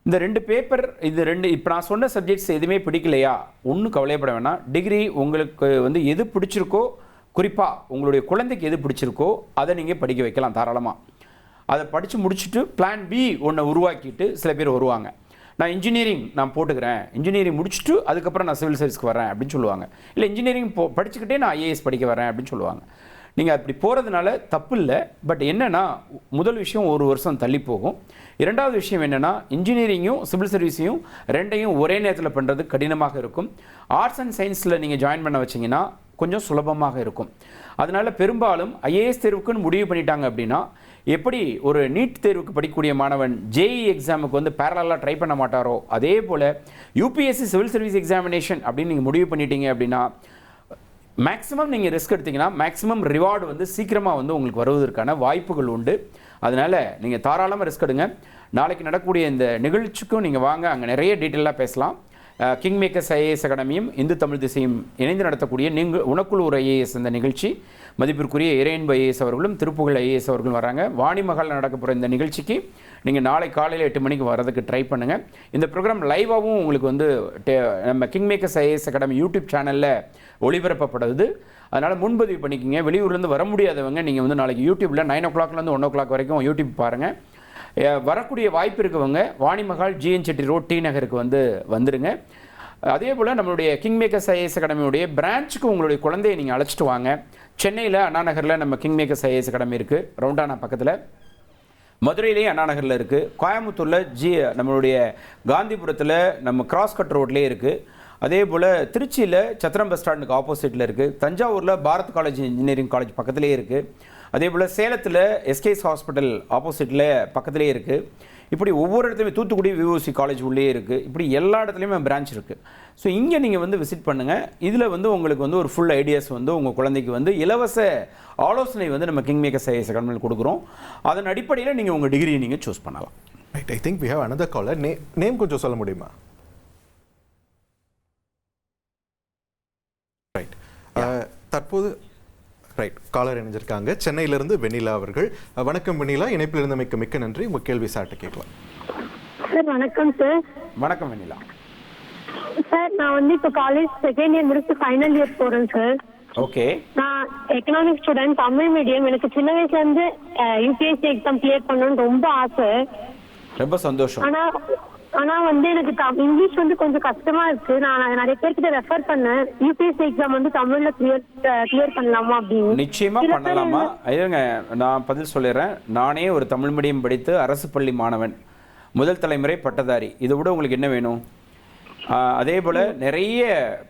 இந்த 2 பேப்பர், இது 2 இப்போ நான் சொன்ன சப்ஜெக்ட்ஸ் எதுவுமே பிடிக்கலையா ஒன்றும் கவலைப்பட வேணாம். டிகிரி உங்களுக்கு வந்து எது பிடிச்சிருக்கோ, குறிப்பாக உங்களுடைய குழந்தைக்கு எது பிடிச்சிருக்கோ அதை நீங்கள் படிக்க வைக்கலாம் தாராளமாக. அதை படித்து முடிச்சுட்டு பிளான் பி ஒன்று உருவாக்கிட்டு சில பேர் வருவாங்க. நான் இன்ஜினியரிங் போட்டுக்கிறேன், இன்ஜினியரிங் முடிச்சுட்டு அதுக்கப்புறம் நான் சிவில் சர்வீஸ்க்கு வரேன் அப்படின்னு சொல்லுவாங்க. இல்லை இன்ஜினியரிங் படிச்சுக்கிட்டே நான் ஐஏஎஸ் படிக்க வரேன் அப்படின்னு சொல்லுவாங்க. நீங்கள் அப்படி போகிறதுனால தப்பு இல்லை. பட் என்னென்னா முதல் விஷயம் 1 வருஷம் தள்ளி போகும். இரண்டாவது விஷயம் என்னென்னா இன்ஜினியரிங்கும் சிவில் சர்வீஸையும் 2ஐயும் ஒரே நேரத்தில் பண்ணுறது கடினமாக இருக்கும். ஆர்ட்ஸ் அண்ட் சயின்ஸில் நீங்கள் ஜாயின் பண்ண வச்சிங்கன்னா கொஞ்சம் சுலபமாக இருக்கும். அதனால் பெரும்பாலும் ஐஏஎஸ் தேர்வுக்குன்னு முடிவு பண்ணிட்டாங்க அப்படின்னா, எப்படி ஒரு நீட் தேர்வுக்கு படிக்கக்கூடிய மாணவன் ஜேஇ எக்ஸாமுக்கு வந்து பேரலாக ட்ரை பண்ண மாட்டாரோ, அதே போல் யூபிஎஸ்சி சிவில் சர்வீஸ் எக்ஸாமினேஷன் அப்படின்னு நீங்கள் முடிவு பண்ணிட்டீங்க அப்படின்னா மேக்ஸிமம் நீங்கள் ரிஸ்க் எடுத்தீங்கன்னா மேக்ஸிமம் ரிவார்டு வந்து சீக்கிரமாக வந்து உங்களுக்கு வருவதற்கான வாய்ப்புகள் உண்டு. அதனால் நீங்கள் தாராளமாக ரிஸ்க் எடுங்க. நாளைக்கு நடக்கக்கூடிய இந்த நிகழ்ச்சிக்கும் நீங்கள் வாங்க, அங்கே நிறைய டீட்டெயிலாக பேசலாம். கிங் மேக்கர்ஸ் ஐஏஎஸ் அகாடமியும் இந்து தமிழ் திசையும் இணைந்து நடத்தக்கூடிய உனக்குள் ஒரு ஐஏஎஸ் இந்த நிகழ்ச்சி, மதிப்பிற்குரிய இறையன்பு ஐஏஎஸ் அவர்களும் திருப்புகழ் ஐஏஎஸ் அவர்களும் வராங்க. வாணிமகாலில் நடக்க போகிற இந்த நிகழ்ச்சிக்கு நீங்கள் நாளை காலையில் 8 மணிக்கு வரதுக்கு ட்ரை பண்ணுங்கள். இந்த ப்ரோக்ராம் லைவாகவும் உங்களுக்கு வந்து நம்ம king Makers IAS academy YouTube சேனலில் ஒளிபரப்பப்படுது. அதனால் முன்பதிவு பண்ணிக்கிங்க. வெளியூர்லேருந்து வர முடியாதவங்க நீங்கள் வந்து நாளைக்கு யூடியூப்பில் 9 o'clockலேருந்து 1 o'clock வரைக்கும் யூடியூப் பாருங்கள். வரக்கூடிய வாய்ப்பு இருக்கவங்க Vani Mahal GN Shetty road T நகருக்கு வந்துடுங்க. அதே போல் நம்மளுடைய கிங் மேக்கர்ஸ் ஐஏஎஸ் அகாடமியுடைய பிரான்ச்சுக்கு உங்களுடைய குழந்தையை நீங்கள் அழைச்சிட்டு வாங்க. சென்னையில் அண்ணா நகரில் நம்ம கிங் மேக்கர்ஸ் ஐஏஎஸ் அகாடமி இருக்குது, ரவுண்டானா பக்கத்தில். மதுரையிலேயும் அண்ணா நகரில் இருக்குது. கோயம்புத்தூரில் நம்மளுடைய காந்திபுரத்தில் நம்ம கிராஸ் கட் ரோட்லேயே இருக்குது. அதே போல் திருச்சியில் சத்திரம் பஸ் ஸ்டாண்டுக்கு ஆப்போசிட்டில் இருக்குது. தஞ்சாவூரில் பாரத் காலேஜ் இன்ஜினியரிங் காலேஜ் பக்கத்துலேயே இருக்குது. அதே போல் சேலத்தில் எஸ்கேஎஸ் ஹாஸ்பிட்டல் ஆப்போசிட்டில் பக்கத்துலேயே இருக்குது. இப்படி ஒவ்வொரு இடத்துலையுமே தூத்துக்குடி விஓசி காலேஜ் உள்ளே இருக்குது. இப்படி எல்லா இடத்துலையுமே பிரான்ச் இருக்குது. ஸோ இங்கே நீங்கள் விசிட் பண்ணுங்கள். இதில் உங்களுக்கு ஒரு ஃபுல் ஐடியாஸ் உங்கள் குழந்தைக்கு இலவச ஆலோசனை நம்ம கிங் மேக்கர்ஸ் ஐஏஎஸ் அகாடமியில் கொடுக்குறோம். அதன் அடிப்படையில் நீங்கள் உங்கள் டிகிரியை நீங்கள் சூஸ் பண்ணலாம். Right, I think we have another caller. Name கொஞ்சம் சொல்ல முடியுமா? ரைட், தற்போது ரைட் காலர் இணைஞ்சிருக்காங்க. சென்னையிலிருந்து வெண்ணிலா அவர்கள். வணக்கம் வெண்ணிலா, இணைப்பில் இருந்தமைக்கு மிக்க நன்றி. உங்கள் கேள்வி சார்ட்ட கேட்கலாம். சார் வணக்கம் சார். வணக்கம் வெண்ணிலா. சார் நான் இப்போ காலேஜ் செகண்ட் இயர் முடிச்சு ஃபைனல் இயர் போறேன் சார். ஓகே. நான் எக்கனாமிக் ஸ்டூடெண்ட், தமிழ் மீடியம். எனக்கு சின்ன வயசுல இருந்து யூபிஎஸ்சி எக்ஸாம் கிளியர் பண்ணணும்னு ரொம்ப ஆசை. ரொம்ப சந்தோஷம். ஆனா எனக்கு இங்கிலீஷ் கொஞ்சம் கஷ்டமா இருக்கு. நான் நிறைய பேர்கிட்ட ரெஃபர் பண்ணேன், யூபிஎஸ்சி எக்ஸாம் தமிழ்ல கிளியர் பண்ணலாமா அப்படின்னு. நிச்சயமா பண்ணலாமா? ஐயங்க, நான் பதில் சொல்லிடுறேன். நானே ஒரு தமிழ் மீடியம் படித்து அரசு பள்ளி மாணவன், முதல் தலைமுறை பட்டதாரி. இதை விட உங்களுக்கு என்ன வேணும்? அதே போல் நிறைய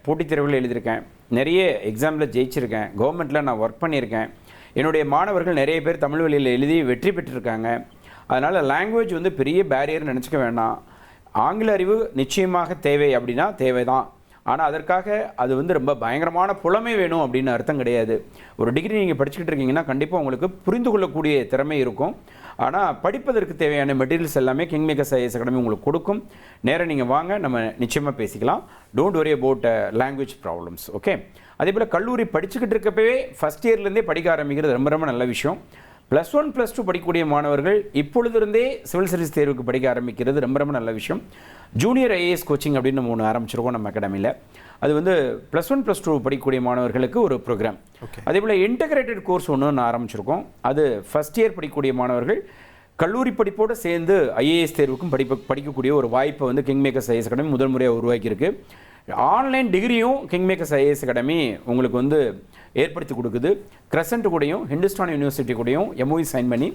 போட்டித் தேர்வுகள் எழுதியிருக்கேன், நிறைய எக்ஸாமில் ஜெயிச்சிருக்கேன், கவர்மெண்ட்டில் நான் ஒர்க் பண்ணியிருக்கேன். என்னுடைய மாணவர்கள் நிறைய பேர் தமிழ் வழியில் எழுதி வெற்றி பெற்றிருக்காங்க. அதனால் லாங்குவேஜ் பெரிய பேரியர்னு நினச்சிக்க வேண்டாம். ஆங்கில அறிவு நிச்சயமாக தேவை அப்படின்னா தேவைதான். ஆனால் அதற்காக அது ரொம்ப பயங்கரமான புலமை வேணும் அப்படின்னு அர்த்தம் கிடையாது. ஒரு டிகிரி நீங்கள் படிச்சுக்கிட்டு இருக்கீங்கன்னா கண்டிப்பாக உங்களுக்கு புரிந்து கொள்ளக்கூடிய திறமை இருக்கும். ஆனால் படிப்பதற்கு தேவையான மெட்டீரியல்ஸ் எல்லாமே கிங் மேக்கர்ஸ் ஐஏஎஸ் அகாடமி உங்களுக்கு கொடுக்கும். நேராக நீங்கள் வாங்க, நம்ம நிச்சயமாக பேசிக்கலாம். Don't worry about language problems. Okay. அதே போல் கல்லூரி படிச்சுக்கிட்டு இருக்கப்பவே ஃபஸ்ட் இயர்லேருந்தே படிக்க ஆரம்பிக்கிறது ரொம்ப ரொம்ப நல்ல விஷயம். +1 +2 படிக்கக்கூடிய மாணவர்கள் இப்பொழுதிருந்தே சிவில் சர்வீஸ் தேர்வுக்கு படிக்க ஆரம்பிக்கிறது ரொம்ப ரொம்ப நல்ல விஷயம். ஜூனியர் ஐஏஎஸ் கோச்சிங் அப்படின்னு நம்ம ஒன்று ஆரம்பிச்சிருக்கோம் நம்ம அகாடமியில். அது +1 +2 படிக்கக்கூடிய மாணவர்களுக்கு ஒரு ப்ரோக்ராம். அதே போல் இன்டகிரேட்டட் கோர்ஸ் ஒன்று ஆரம்பிச்சிருக்கோம். அது ஃபஸ்ட் இயர் படிக்கக்கூடிய மாணவர்கள் கல்லூரி படிப்போடு சேர்ந்து ஐஏஎஸ் தேர்வுக்கும் படிக்கக்கூடிய ஒரு வாய்ப்பை கிங் மேக்கர்ஸ் ஐஏஎஸ் அகாடமி முதல் முறையாக உருவாக்கியிருக்கு. ஆன்லைன் டிகிரியும் கிங் மேக்கர்ஸ் ஐஏஎஸ் அகாடமி உங்களுக்கு ஏற்படுத்தி கொடுக்குது. கிரசன்ட் கூடயும் ஹிந்துஸ்தான் யூனிவர்சிட்டி கூடயும் எம்ஓஇ சைன் பண்ணி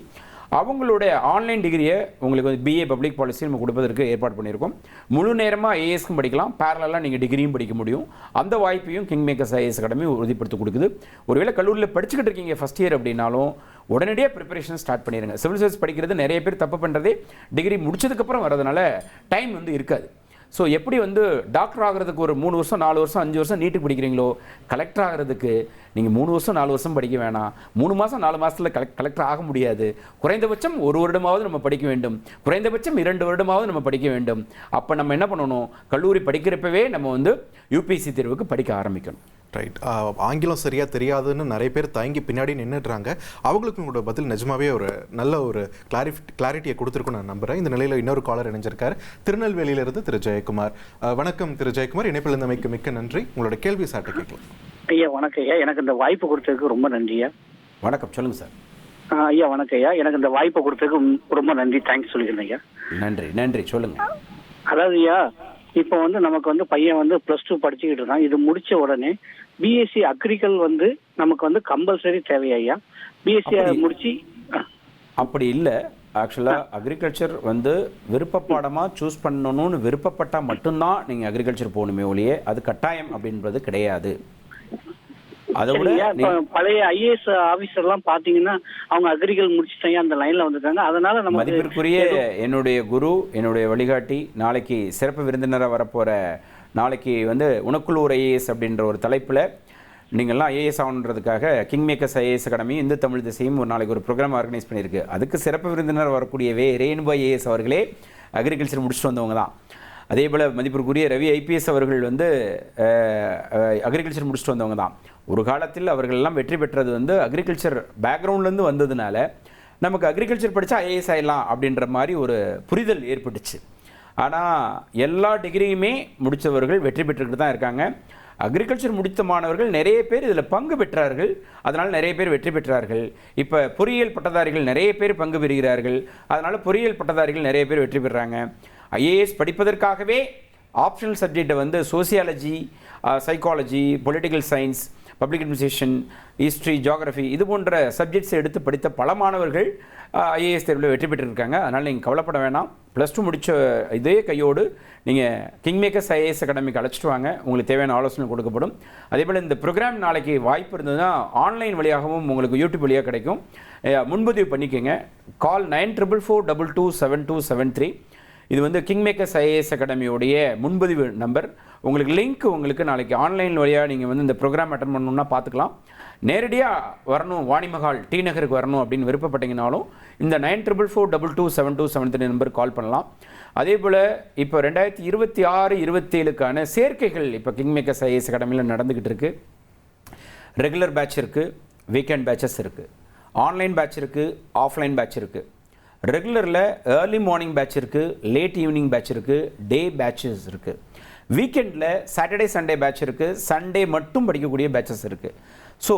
அவங்களுடைய ஆன்லைன் டிகிரியை உங்களுக்கு பிஏ பப்ளிக் பாலிசி நம்ம கொடுப்பதற்கு ஏற்பாடு பண்ணியிருக்கோம். முழு நேரமாக ஐஏஎஸ்க்கும் படிக்கலாம், பேரலாக நீங்கள் டிகிரியும் படிக்க முடியும். அந்த வாய்ப்பையும் கிங் மேக்கர்ஸ் ஐஏஎஸ் அகாடமி உறுதிப்படுத்தி கொடுக்குது. ஒருவேளை கல்லூரியில் படிச்சுக்கிட்டு இருக்கீங்க ஃபஸ்ட் இயர் அப்படின்னாலும் உடனடியாக ப்ரிப்பரேஷன் ஸ்டார்ட் பண்ணிடுங்க. சிவில் சர்வீஸ் படிக்கிறது நிறைய பேர் தப்பு பண்ணுறதே டிகிரி முடிச்சதுக்கப்புறம் வரதுனால டைம் இருக்காது. ஸோ எப்படி டாக்டர் ஆகிறதுக்கு ஒரு 3 வருஷம் 4 வருஷம் 5 வருஷம் நீட்டுக்கு படிக்கிறீங்களோ, கலெக்டர் ஆகிறதுக்கு நீங்கள் 3 வருஷம் 4 வருஷம் படிக்க வேணாம். 3 மாதம் 4 மாதத்தில் கலெக்டர் ஆக முடியாது. குறைந்தபட்சம் 1 வருடமாவது நம்ம படிக்க வேண்டும், குறைந்தபட்சம் 2 வருடமாவது நம்ம படிக்க வேண்டும். அப்போ நம்ம என்ன பண்ணணும்? கல்லூரி படிக்கிறப்பவே நம்ம யூபிஎஸ்சி தேர்வுக்கு படிக்க ஆரம்பிக்கணும். ரைட், ஆங்கிலம் சரியாக தெரியாதுன்னு நிறைய பேர் தயங்கி பின்னாடி நின்றுடுறாங்க. அவங்களுக்கு உங்களோட பதில் நிஜமாவே ஒரு நல்ல ஒரு கிளாரிட்டியை கொடுத்துருக்குன்னு நான் நம்புகிறேன். இந்த நிலையில் இன்னொரு காலர் இணைஞ்சிருக்காரு, திருநெல்வேலியிலிருந்து திரு ஜெயக்குமார். வணக்கம் திரு ஜெயக்குமார், இணைப்பில் இருந்தமைக்கு மிக்க நன்றி. உங்களோட கேள்வி சார்ட்ட கேட்கலாம். ஐயா வணக்கம் ஐயா, எனக்கு இந்த வாய்ப்பு கொடுத்ததுக்கு ரொம்ப நன்றியா. வணக்கம், சொல்லுங்கள் சார். ஐயா வணக்கம் ஐயா, எனக்கு இந்த வாய்ப்பை கொடுத்ததுக்கு ரொம்ப நன்றி, தேங்க்ஸ் சொல்லிக்கிறேன் ஐயா. நன்றி நன்றி, சொல்லுங்கள். அதாவது ஐயா, இப்போ நமக்கு பையன் +2 படிச்சுக்கிட்டு இருக்கான். இது முடிச்ச உடனே பிஎஸ்சி அக்ரிகல் நமக்கு கம்பல்சரி தேவையா? பிஎஸ்சி முடிச்சு அப்படி இல்லை. ஆக்சுவலாக அக்ரிகல்ச்சர் விருப்ப பாடமாக சூஸ் பண்ணணும்னு விருப்பப்பட்டால் மட்டும்தான் நீங்கள் அக்ரிகல்ச்சர் போகணுமே ஒழிய அது கட்டாயம் அப்படின்றது கிடையாது. அதோட பழைய ஐஏஎஸ் ஆபீசர்லாம் பாத்தீங்கன்னா அவங்க அக்ரிகல் முடிச்சுட்டாங்க, அந்த லைன்ல வந்துட்டாங்க. அதனால நம்ம மதிப்பிற்குரிய என்னுடைய குரு, என்னுடைய வழிகாட்டி, நாளைக்கு சிறப்பு விருந்தினராக வரப்போற நாளைக்கு உனக்குள் ஒரு ஐஏஎஸ் அப்படின்ற ஒரு தலைப்புல நீங்கள்லாம் ஐஏஎஸ் ஆகணுன்றதுக்காக King Makers IAS academy Hindu Tamil திசையும் ஒரு நாளைக்கு ஒரு ப்ரோக்ராம் ஆர்கனைஸ் பண்ணியிருக்கு. அதுக்கு சிறப்பு விருந்தினர் வரக்கூடிய ரேணுபா ஐஏஎஸ் அவர்களே அக்ரிகல்ச்சர் முடிச்சுட்டு வந்தவங்க தான். அதே போல் மதிப்பிற்குரிய ரவி ஐபிஎஸ் அவர்கள் அக்ரிகல்ச்சர் முடிச்சுட்டு வந்தவங்க தான். ஒரு காலத்தில் அவர்களெல்லாம் வெற்றி பெற்றது அக்ரிகல்ச்சர் பேக்ரவுண்ட்லேருந்து வந்ததுனால நமக்கு அக்ரிகல்ச்சர் படித்தா ஐஏஎஸ் ஆகிடலாம் அப்படின்ற மாதிரி ஒரு புரிதல் ஏற்பட்டுச்சு. ஆனால் எல்லா டிகிரியுமே முடித்தவர்கள் வெற்றி பெற்றுக்கிட்டு தான் இருக்காங்க. அக்ரிகல்ச்சர் முடித்த மாணவர்கள் நிறைய பேர் இதில் பங்கு பெற்றார்கள், அதனால் நிறைய பேர் வெற்றி பெற்றார்கள். இப்போ பொறியியல் பட்டதாரிகள் நிறைய பேர் பங்கு பெறுகிறார்கள், அதனால் பொறியியல் பட்டதாரிகள் நிறைய பேர் வெற்றி பெறுறாங்க. ஐஏஎஸ் படிப்பதற்காகவே ஆப்ஷனல் சப்ஜெக்டை வந்து sociology, psychology, political science, public administration, history, geography இது போன்ற சப்ஜெக்ட்ஸை எடுத்து படித்த பல மாணவர்கள் ஐஏஎஸ் தேர்வில் வெற்றி பெற்றிருக்காங்க. அதனால் நீங்கள் கவலைப்பட வேணாம். +2 முடித்த இதே கையோடு நீங்கள் கிங் மேக்கர்ஸ் ஐஏஎஸ் அகாடமிக்கு அழைச்சிட்டு வாங்க, உங்களுக்கு தேவையான ஆலோசனை கொடுக்கப்படும். அதேபோல் இந்த ப்ரோக்ராம் நாளைக்கு வாய்ப்பு இருந்ததுன்னா ஆன்லைன் வழியாகவும் உங்களுக்கு யூடியூப் வழியாக கிடைக்கும். முன்பதிவு பண்ணிக்கோங்க. கால் 9444227273. இது வந்து கிங் மேக்கர்ஸ் ஐஏஎஸ் அகாடமியோடைய முன்பதிவு நம்பர். உங்களுக்கு லிங்க் உங்களுக்கு நாளைக்கு ஆன்லைன் வழியாக நீங்கள் வந்து இந்த ப்ரோக்ராம் அட்டன் பண்ணணுன்னா பார்த்துக்கலாம். நேரடியாக வரணும், வாணிமகால் டி நகருக்கு வரணும் அப்படின்னு விருப்பப்பட்டீங்கனாலும் இந்த 9444227273 நம்பர் கால் பண்ணலாம். அதே போல் இப்போ 2026-27க்கான சேர்க்கைகள் இப்போ கிங் மேக்கர்ஸ் ஐஏஎஸ் அகாடமியில் நடந்துக்கிட்டு இருக்குது. ரெகுலர் பேட்ச் இருக்குது, வீக்கெண்ட் பேட்சஸ் இருக்குது, ஆன்லைன் பேட்ச் இருக்குது, ஆஃப்லைன் பேட்ச் இருக்குது. ரெகுலரில் ஏர்லி மார்னிங் பேட்ச் இருக்குது, லேட் ஈவினிங் பேட்ச் இருக்குது, டே பேட்சஸ் இருக்குது. வீக்கெண்டில் சாட்டர்டே சண்டே பேட்ச் இருக்குது, சண்டே மட்டும் படிக்கக்கூடிய பேட்சஸ் இருக்குது. ஸோ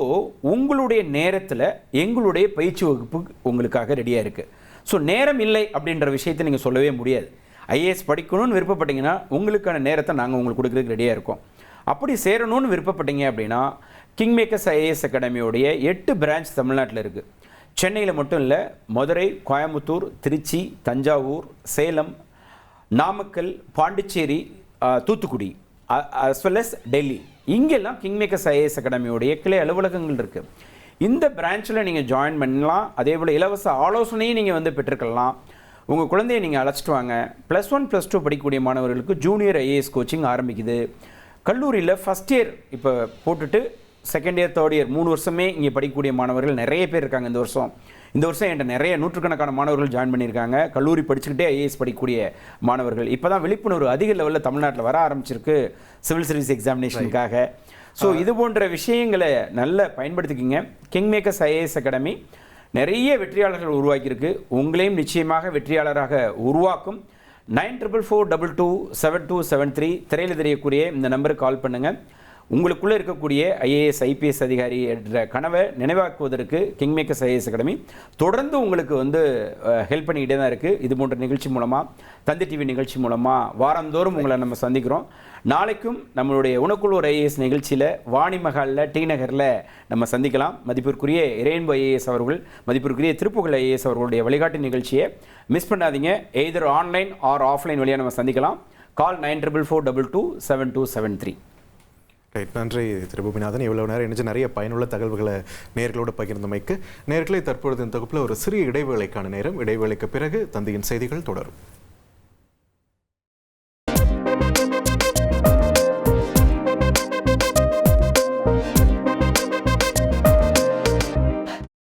உங்களுடைய நேரத்தில் எங்களுடைய பயிற்சி வகுப்பு உங்களுக்காக ரெடியாக இருக்குது. ஸோ நேரம் இல்லை அப்படின்ற விஷயத்தை நீங்கள் சொல்லவே முடியாது. ஐஏஎஸ் படிக்கணும்னு விருப்பப்பட்டீங்கன்னா உங்களுக்கான நேரத்தை நாங்கள் உங்களுக்கு கொடுக்குறதுக்கு ரெடியாக இருக்கோம். அப்படி சேரணும்னு விருப்பப்பட்டீங்க அப்படின்னா கிங் மேக்கர்ஸ் ஐஏஎஸ் அகாடமியோடைய 8 பிரான்ச் தமிழ்நாட்டில் இருக்குது. சென்னையில் மட்டும் இல்லை, Madurai, Coimbatore, Trichy, Thanjavur, Salem, Namakkal, Pondicherry, Thoothukudi as well as Delhi, இங்கெல்லாம் கிங் மேக்கர்ஸ் ஐஏஎஸ் அகாடமியோடைய கிளை அலுவலகங்கள் இருக்குது. இந்த பிரான்ச்சில் நீங்கள் ஜாயின் பண்ணலாம். அதே போல் இலவச ஆலோசனையும் நீங்கள் வந்து பெற்றுக்கலாம். உங்கள் குழந்தையை நீங்கள் அழைச்சிட்டு வாங்க. +1 +2 படிக்கக்கூடிய மாணவர்களுக்கு ஜூனியர் ஐஏஎஸ் கோச்சிங் ஆரம்பிக்குது. கல்லூரியில் ஃபஸ்ட் இயர் இப்போ போட்டுட்டு செகண்ட் இயர், தேர்ட் இயர் 3 வருஷமே இங்கே படிக்கக்கூடிய மாணவர்கள் நிறைய பேர் இருக்காங்க. இந்த வருஷம் என்கிட்ட நிறைய நூற்றுக்கணக்கான மாணவர்கள் ஜாயின் பண்ணியிருக்காங்க. கல்லூரி படிச்சுக்கிட்டே ஐஏஎஸ் படிக்கக்கூடிய மாணவர்கள். இப்போ தான் விழிப்புணர்வு அதிக லெவலில் தமிழ்நாட்டில் வர ஆரம்பிச்சிருக்கு சிவில் சர்வீஸ் எக்ஸாமினேஷனுக்காக. ஸோ இது போன்ற விஷயங்களை நல்லா பயன்படுத்திக்கிங்க. கிங் மேக்கர்ஸ் ஐஏஎஸ் அகாடமி நிறைய வெற்றியாளர்கள் உருவாக்கியிருக்கு. உங்களையும் நிச்சயமாக வெற்றியாளராக உருவாக்கும். 9444227273 திரையில் தெரியக்கூடிய இந்த நம்பருக்கு கால் பண்ணுங்கள். உங்களுக்குள்ளே இருக்கக்கூடிய ஐஏஎஸ் ஐபிஎஸ் அதிகாரி என்ற கனவை நினைவாக்குவதற்கு கிங் மேக்கர்ஸ் ஐஏஎஸ் அகாடமி தொடர்ந்து உங்களுக்கு வந்து ஹெல்ப் பண்ணிக்கிட்டே தான் இருக்குது. இது போன்ற நிகழ்ச்சி மூலமாக, தந்தி டிவி நிகழ்ச்சி மூலமாக வாரந்தோறும் உங்களை நம்ம சந்திக்கிறோம். நாளைக்கும் நம்மளுடைய உனக்குள்ளூர் ஐஏஎஸ் நிகழ்ச்சியில் வாணிமகாலில் டி நகரில் நம்ம சந்திக்கலாம். மதிப்பிற்குரிய ரெயின்போ ஐஏஎஸ் அவர்கள், மதிப்பிற்குரிய திருப்புகழ் ஐஏஎஸ் அவர்களுடைய வழிகாட்டு நிகழ்ச்சியை மிஸ் பண்ணாதீங்க. எய்தர் ஆன்லைன் ஆர் ஆஃப்லைன் வழியாக நம்ம சந்திக்கலாம். கால் 9444227273. ரைட், நன்றி திரு பூமிநாதன். இவ்வளவு நேரம் இணைஞ்சு நிறைய பயனுள்ள தகவல்களை நேயர்களோடு பகிர்ந்தமைக்கு. நேயர்களை தற்பொழுது இந்த தொகுப்பில் ஒரு சிறிய இடைவேளைக்கான நேரம். இடைவேளைக்கு பிறகு தந்தையின் செய்திகள் தொடரும்.